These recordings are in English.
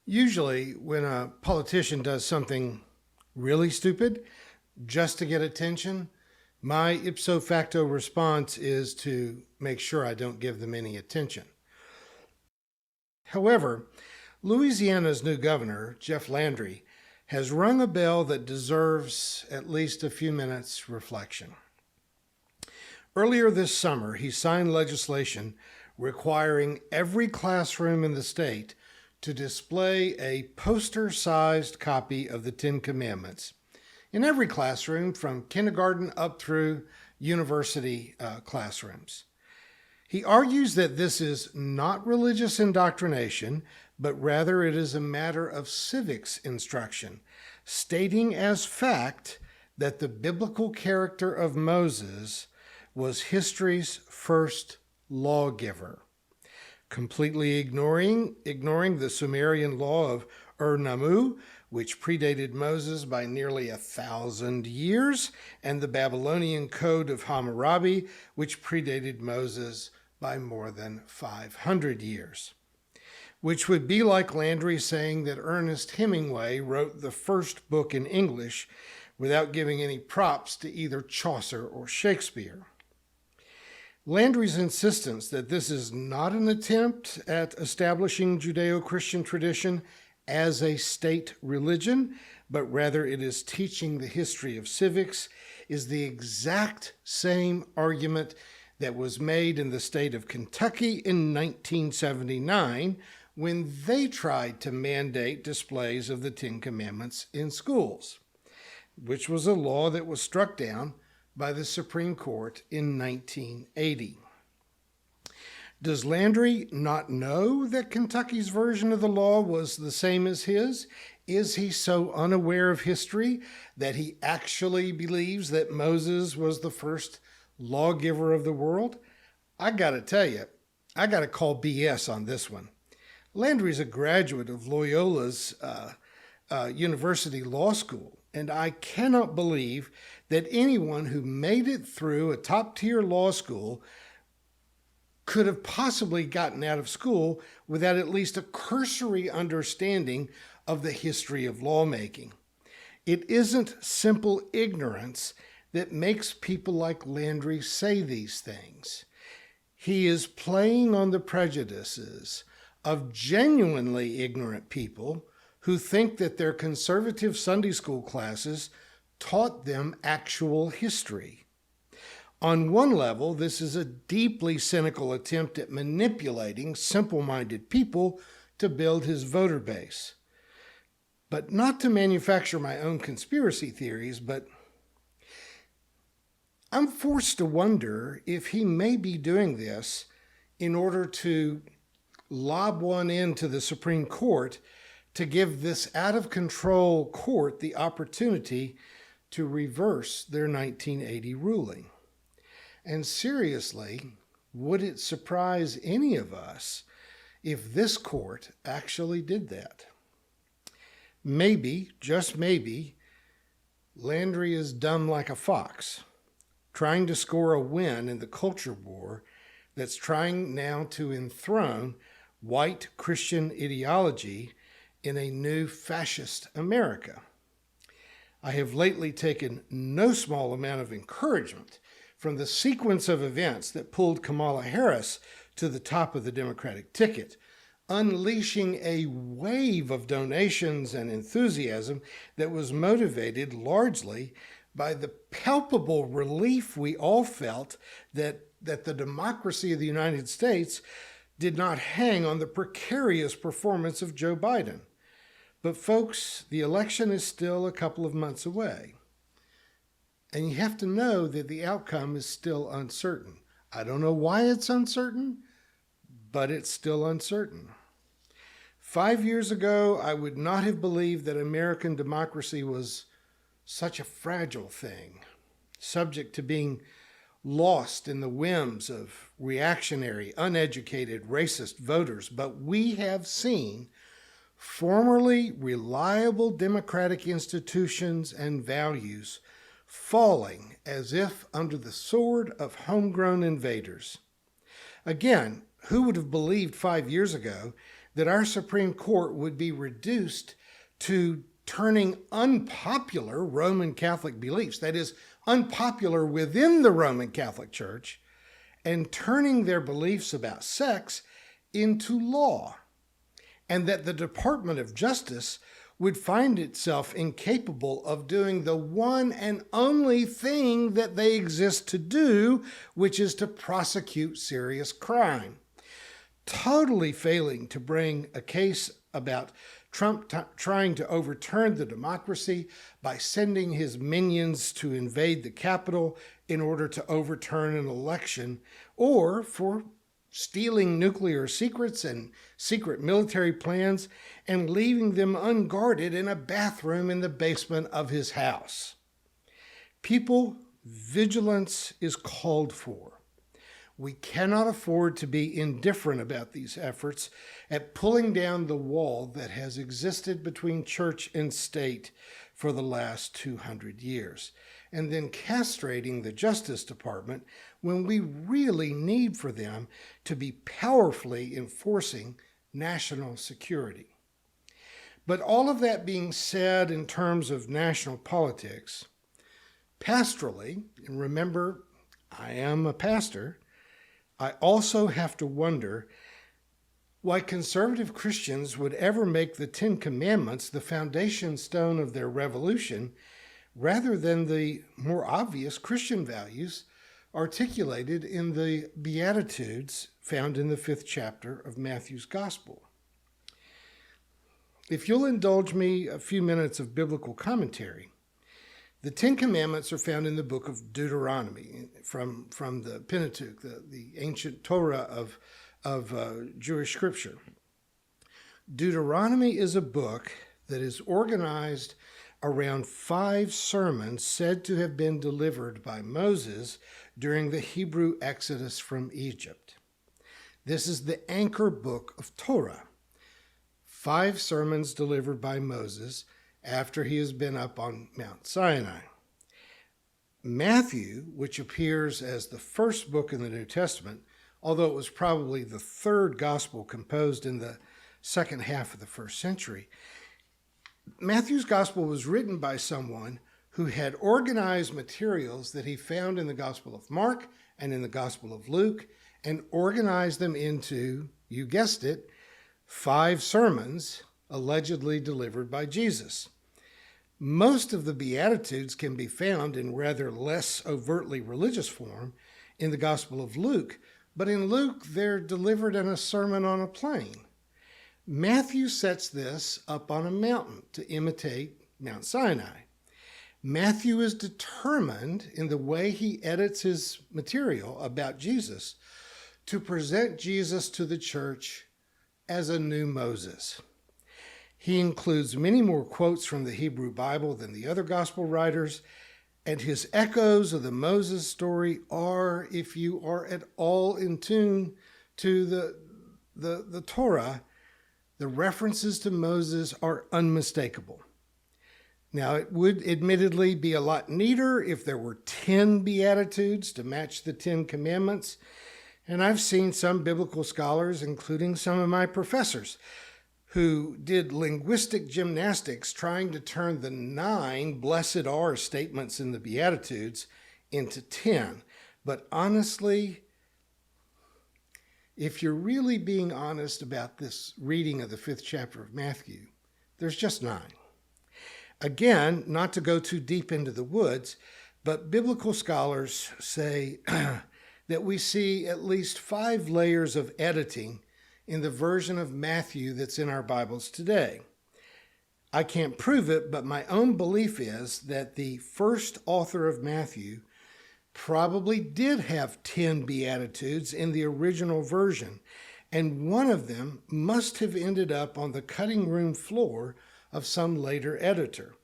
Usually, when a politician does something really stupid just to get attention, my ipso facto response is to make sure I don't give them any attention. However, Louisiana's new governor, Jeff Landry, has rung a bell that deserves at least a few minutes' reflection. Earlier this summer, he signed legislation requiring every classroom in the state to display a poster-sized copy of the Ten Commandments in every classroom from kindergarten up through university classrooms. He argues that this is not religious indoctrination, but rather it is a matter of civics instruction, stating as fact that the biblical character of Moses was history's first lawgiver, completely ignoring the Sumerian law of Ur-Nammu, which predated Moses by nearly 1,000 years, and the Babylonian Code of Hammurabi, which predated Moses by more than 500 years. Which would be like Landry saying that Ernest Hemingway wrote the first book in English without giving any props to either Chaucer or Shakespeare. Landry's insistence that this is not an attempt at establishing Judeo-Christian tradition as a state religion, but rather it is teaching the history of civics, is the exact same argument that was made in the state of Kentucky in 1979 when they tried to mandate displays of the Ten Commandments in schools, which was a law that was struck down by the Supreme Court in 1980. Does Landry not know that Kentucky's version of the law was the same as his? Is he so unaware of history that he actually believes that Moses was the first lawgiver of the world? I gotta tell you, I gotta call BS on this one. Landry's a graduate of Loyola's University Law School, and I cannot believe that anyone who made it through a top-tier law school could have possibly gotten out of school without at least a cursory understanding of the history of lawmaking. It isn't simple ignorance that makes people like Landry say these things. He is playing on the prejudices of genuinely ignorant people who think that their conservative Sunday school classes taught them actual history. On one level, this is a deeply cynical attempt at manipulating simple-minded people to build his voter base. But not to manufacture my own conspiracy theories, but I'm forced to wonder if he may be doing this in order to lob one into the Supreme Court to give this out-of-control court the opportunity to reverse their 1980 ruling. And seriously, would it surprise any of us if this court actually did that? Maybe, just maybe, Landry is dumb like a fox, trying to score a win in the culture war that's trying now to enthrone white Christian ideology in a new fascist America. I have lately taken no small amount of encouragement from the sequence of events that pulled Kamala Harris to the top of the Democratic ticket, unleashing a wave of donations and enthusiasm that was motivated largely by the palpable relief we all felt that the democracy of the United States did not hang on the precarious performance of Joe Biden. But folks, the election is still a couple of months away. And you have to know that the outcome is still uncertain. I don't know why it's uncertain, but it's still uncertain. 5 years ago, I would not have believed that American democracy was such a fragile thing, subject to being lost in the whims of reactionary, uneducated, racist voters. But we have seen formerly reliable democratic institutions and values falling as if under the sword of homegrown invaders. Again, who would have believed 5 years ago that our Supreme Court would be reduced to turning unpopular Roman Catholic beliefs, that is, unpopular within the Roman Catholic Church, and turning their beliefs about sex into law, and that the Department of Justice would find itself incapable of doing the one and only thing that they exist to do, which is to prosecute serious crime. Totally failing to bring a case about Trump trying to overturn the democracy by sending his minions to invade the Capitol in order to overturn an election, or for stealing nuclear secrets and secret military plans and leaving them unguarded in a bathroom in the basement of his house. People, vigilance is called for. We cannot afford to be indifferent about these efforts at pulling down the wall that has existed between church and state for the last 200 years, and then castrating the Justice Department when we really need for them to be powerfully enforcing national security. But all of that being said in terms of national politics, pastorally, and remember, I am a pastor, I also have to wonder why conservative Christians would ever make the Ten Commandments the foundation stone of their revolution, rather than the more obvious Christian values articulated in the Beatitudes found in the 5th chapter of Matthew's Gospel. If you'll indulge me a few minutes of biblical commentary, the Ten Commandments are found in the book of Deuteronomy, from the Pentateuch, the ancient Torah of Jewish scripture. Deuteronomy is a book that is organized around 5 sermons said to have been delivered by Moses during the Hebrew exodus from Egypt. This is the anchor book of Torah. 5 sermons delivered by Moses after he has been up on Mount Sinai. Matthew, which appears as the first book in the New Testament, although it was probably the 3rd gospel composed in the second half of the 1st century, Matthew's gospel was written by someone who had organized materials that he found in the Gospel of Mark and in the Gospel of Luke, and organized them into, you guessed it, 5 sermons allegedly delivered by Jesus. Most of the Beatitudes can be found in rather less overtly religious form in the Gospel of Luke, but in Luke they're delivered in a sermon on a plain. Matthew sets this up on a mountain to imitate Mount Sinai. Matthew is determined in the way he edits his material about Jesus to present Jesus to the church as a new Moses. He includes many more quotes from the Hebrew Bible than the other gospel writers, and his echoes of the Moses story are, if you are at all in tune to the Torah, the references to Moses are unmistakable. Now, it would admittedly be a lot neater if there were 10 Beatitudes to match the 10 Commandments, and I've seen some biblical scholars, including some of my professors, who did linguistic gymnastics trying to turn the 9 blessed are statements in the Beatitudes into 10. But honestly, if you're really being honest about this reading of the 5th chapter of Matthew, there's just 9. Again, not to go too deep into the woods, but biblical scholars say that we see at least 5 layers of editing in the version of Matthew that's in our Bibles today. I can't prove it, but my own belief is that the first author of Matthew probably did have 10 Beatitudes in the original version, and one of them must have ended up on the cutting room floor of some later editor.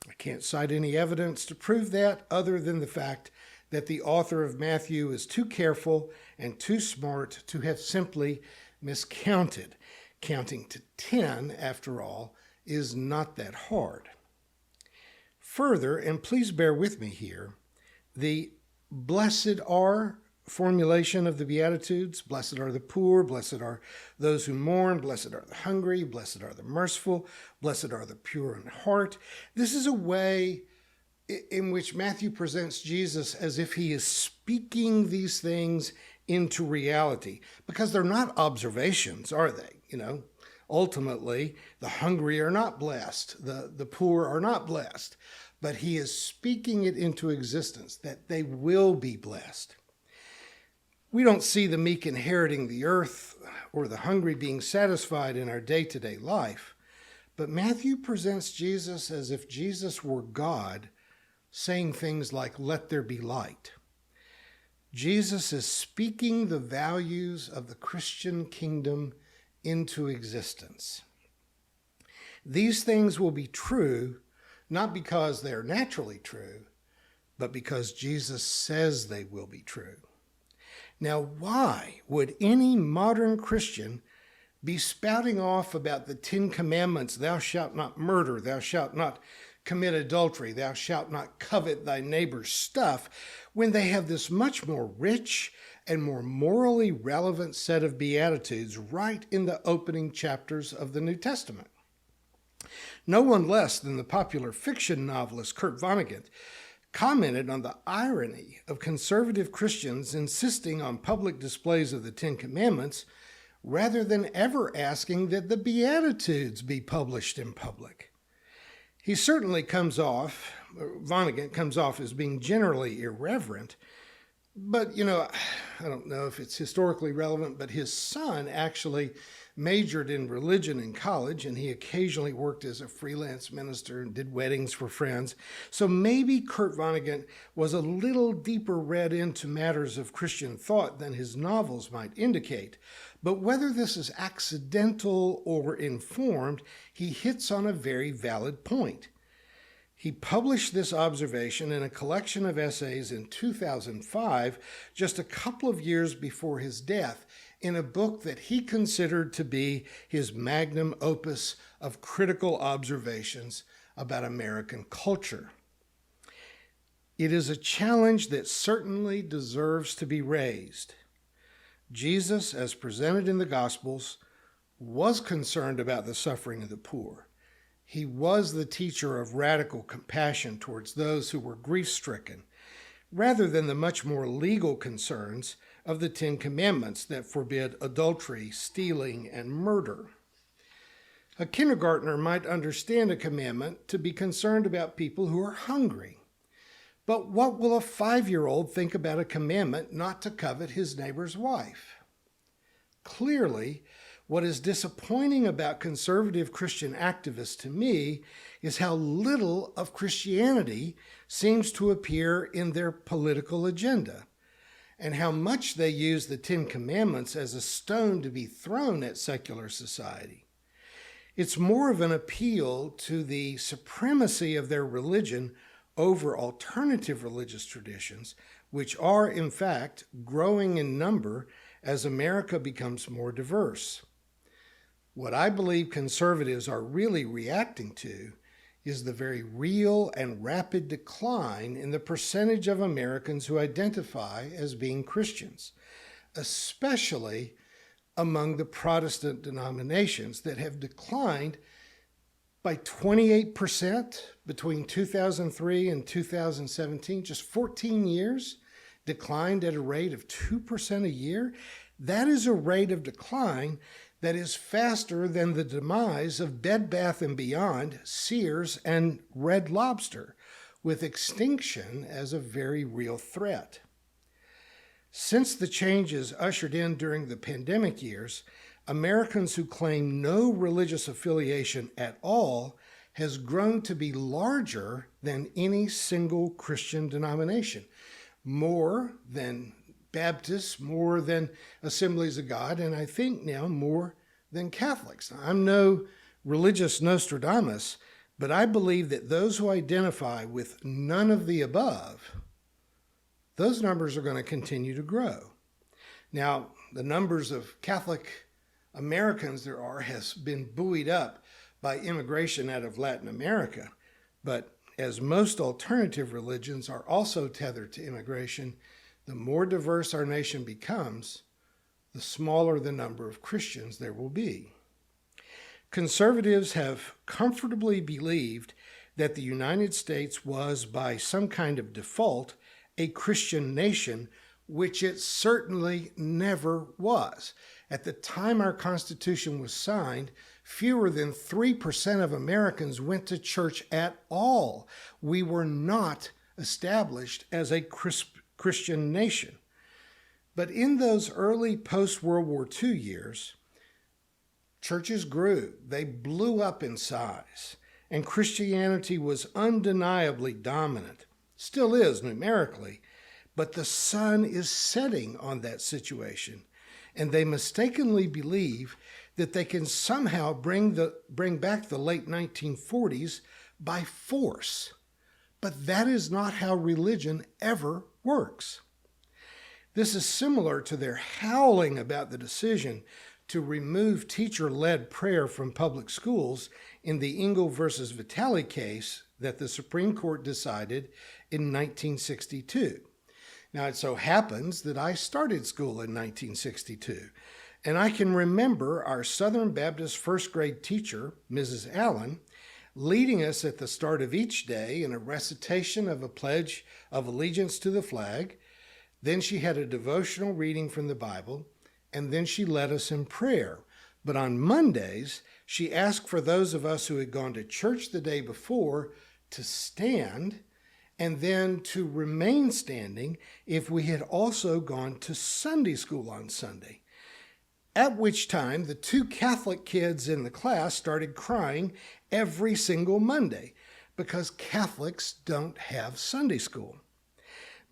I can't cite any evidence to prove that other than the fact that the author of Matthew is too careful and too smart to have simply miscounted. Counting to 10, after all, is not that hard. Further, and please bear with me here, the blessed are formulation of the Beatitudes. Blessed are the poor, blessed are those who mourn, blessed are the hungry, blessed are the merciful, blessed are the pure in heart. This is a way in which Matthew presents Jesus as if he is speaking these things into reality, because they're not observations, are they? Ultimately, the hungry are not blessed, the poor are not blessed, but he is speaking it into existence, that they will be blessed. We don't see the meek inheriting the earth or the hungry being satisfied in our day-to-day life, but Matthew presents Jesus as if Jesus were God, saying things like, "Let there be light." Jesus is speaking the values of the Christian kingdom into existence. These things will be true, not because they're naturally true, but because Jesus says they will be true. Now, why would any modern Christian be spouting off about the 10 Commandments, thou shalt not murder, thou shalt not commit adultery, thou shalt not covet thy neighbor's stuff, when they have this much more rich and more morally relevant set of Beatitudes right in the opening chapters of the New Testament? No one less than the popular fiction novelist Kurt Vonnegut commented on the irony of conservative Christians insisting on public displays of the 10 Commandments rather than ever asking that the Beatitudes be published in public. Vonnegut comes off as being generally irreverent, but, I don't know if it's historically relevant, but his son actually majored in religion in college, and he occasionally worked as a freelance minister and did weddings for friends. So maybe Kurt Vonnegut was a little deeper read into matters of Christian thought than his novels might indicate. But whether this is accidental or informed, he hits on a very valid point. He published this observation in a collection of essays in 2005, just a couple of years before his death, in a book that he considered to be his magnum opus of critical observations about American culture. It is a challenge that certainly deserves to be raised. Jesus, as presented in the Gospels, was concerned about the suffering of the poor. He was the teacher of radical compassion towards those who were grief-stricken, rather than the much more legal concerns of the 10 Commandments that forbid adultery, stealing, and murder. A kindergartner might understand a commandment to be concerned about people who are hungry. But what will a 5-year-old think about a commandment not to covet his neighbor's wife? Clearly, what is disappointing about conservative Christian activists to me is how little of Christianity seems to appear in their political agenda, and how much they use the 10 Commandments as a stone to be thrown at secular society. It's more of an appeal to the supremacy of their religion over alternative religious traditions, which are, in fact, growing in number as America becomes more diverse. What I believe conservatives are really reacting to is the very real and rapid decline in the percentage of Americans who identify as being Christians, especially among the Protestant denominations that have declined by 28% between 2003 and 2017, just 14 years, declined at a rate of 2% a year. That is a rate of decline that is faster than the demise of Bed Bath & Beyond, Sears, and Red Lobster, with extinction as a very real threat. Since the changes ushered in during the pandemic years, Americans who claim no religious affiliation at all has grown to be larger than any single Christian denomination, more than Baptists, more than Assemblies of God, and I think now more than Catholics. I'm no religious Nostradamus, but I believe that those who identify with none of the above, those numbers are going to continue to grow. Now, the numbers of Catholic Americans there are has been buoyed up by immigration out of Latin America, but as most alternative religions are also tethered to immigration, The more diverse our nation becomes, the smaller the number of Christians there will be. Conservatives have comfortably believed that the United States was, by some kind of default, a Christian nation, which it certainly never was. At the time our Constitution was signed, fewer than 3% of Americans went to church at all. We were not established as a Christian nation. But in those early post-World War II years, churches grew. They blew up in size, and Christianity was undeniably dominant. Still is numerically, but the sun is setting on that situation, and they mistakenly believe that they can somehow bring back the late 1940s by force. But that is not how religion ever works. This is similar to their howling about the decision to remove teacher-led prayer from public schools in the Engel versus Vitale case that the Supreme Court decided in 1962. Now, it so happens that I started school in 1962, and I can remember our Southern Baptist first grade teacher, Mrs. Allen, leading us at the start of each day in a recitation of a pledge of allegiance to the flag. Then she had a devotional reading from the Bible, and then she led us in prayer. But on Mondays, she asked for those of us who had gone to church the day before to stand, and then to remain standing if we had also gone to Sunday school on Sunday. At which time, the two Catholic kids in the class started crying every single Monday because Catholics don't have Sunday school.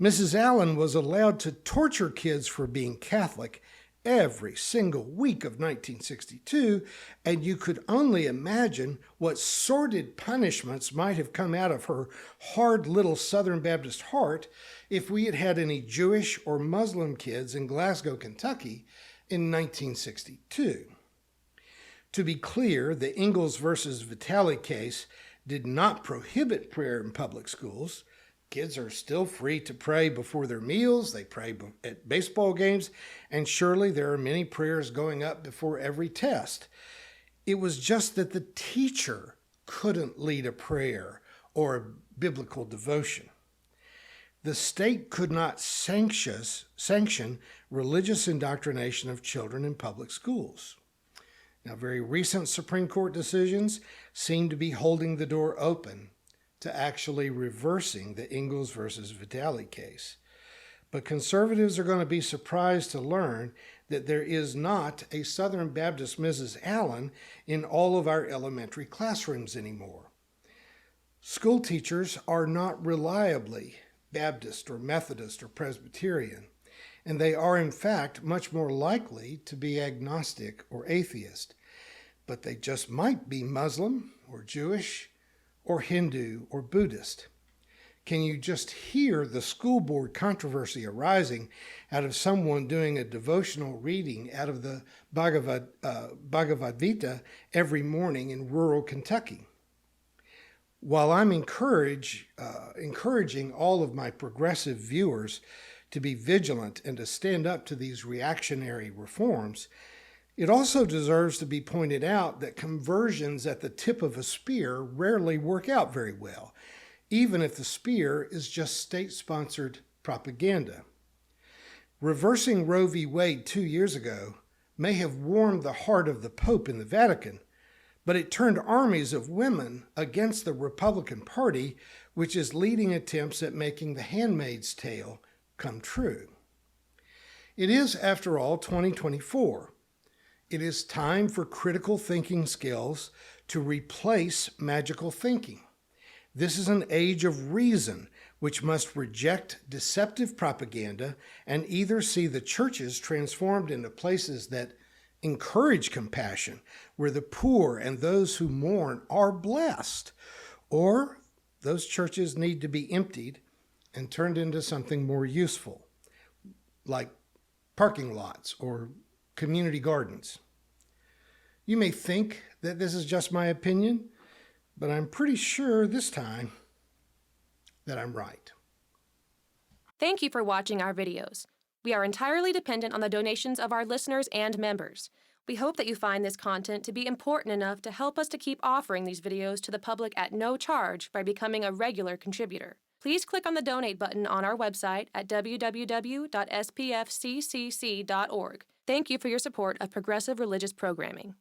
Mrs. Allen was allowed to torture kids for being Catholic every single week of 1962, and you could only imagine what sordid punishments might have come out of her hard little Southern Baptist heart if we had had any Jewish or Muslim kids in Glasgow, Kentucky in 1962. To be clear, the Ingalls versus Vitale case did not prohibit prayer in public schools. Kids are still free to pray before their meals, they pray at baseball games, and surely there are many prayers going up before every test. It was just that the teacher couldn't lead a prayer or a biblical devotion. The state could not sanction religious indoctrination of children in public schools. Now, very recent Supreme Court decisions seem to be holding the door open to actually reversing the Ingalls versus Vitale case. But conservatives are going to be surprised to learn that there is not a Southern Baptist Mrs. Allen in all of our elementary classrooms anymore. School teachers are not reliably Baptist or Methodist or Presbyterian, and they are in fact much more likely to be agnostic or atheist, but they just might be Muslim or Jewish or Hindu or Buddhist. Can you just hear the school board controversy arising out of someone doing a devotional reading out of the Bhagavad Gita every morning in rural Kentucky? While I'm encouraging all of my progressive viewers to be vigilant and to stand up to these reactionary reforms, it also deserves to be pointed out that conversions at the tip of a spear rarely work out very well, even if the spear is just state-sponsored propaganda. Reversing Roe v. Wade 2 years ago may have warmed the heart of the Pope in the Vatican, but it turned armies of women against the Republican Party, which is leading attempts at making The Handmaid's Tale come true. It is, after all, 2024. It is time for critical thinking skills to replace magical thinking. This is an age of reason, which must reject deceptive propaganda and either see the churches transformed into places that encourage compassion, where the poor and those who mourn are blessed, or those churches need to be emptied and turned into something more useful, like parking lots or community gardens. You may think that this is just my opinion, but I'm pretty sure this time that I'm right. Thank you for watching our videos. We are entirely dependent on the donations of our listeners and members. We hope that you find this content to be important enough to help us to keep offering these videos to the public at no charge by becoming a regular contributor. Please click on the donate button on our website at www.spfccc.org. Thank you for your support of progressive religious programming.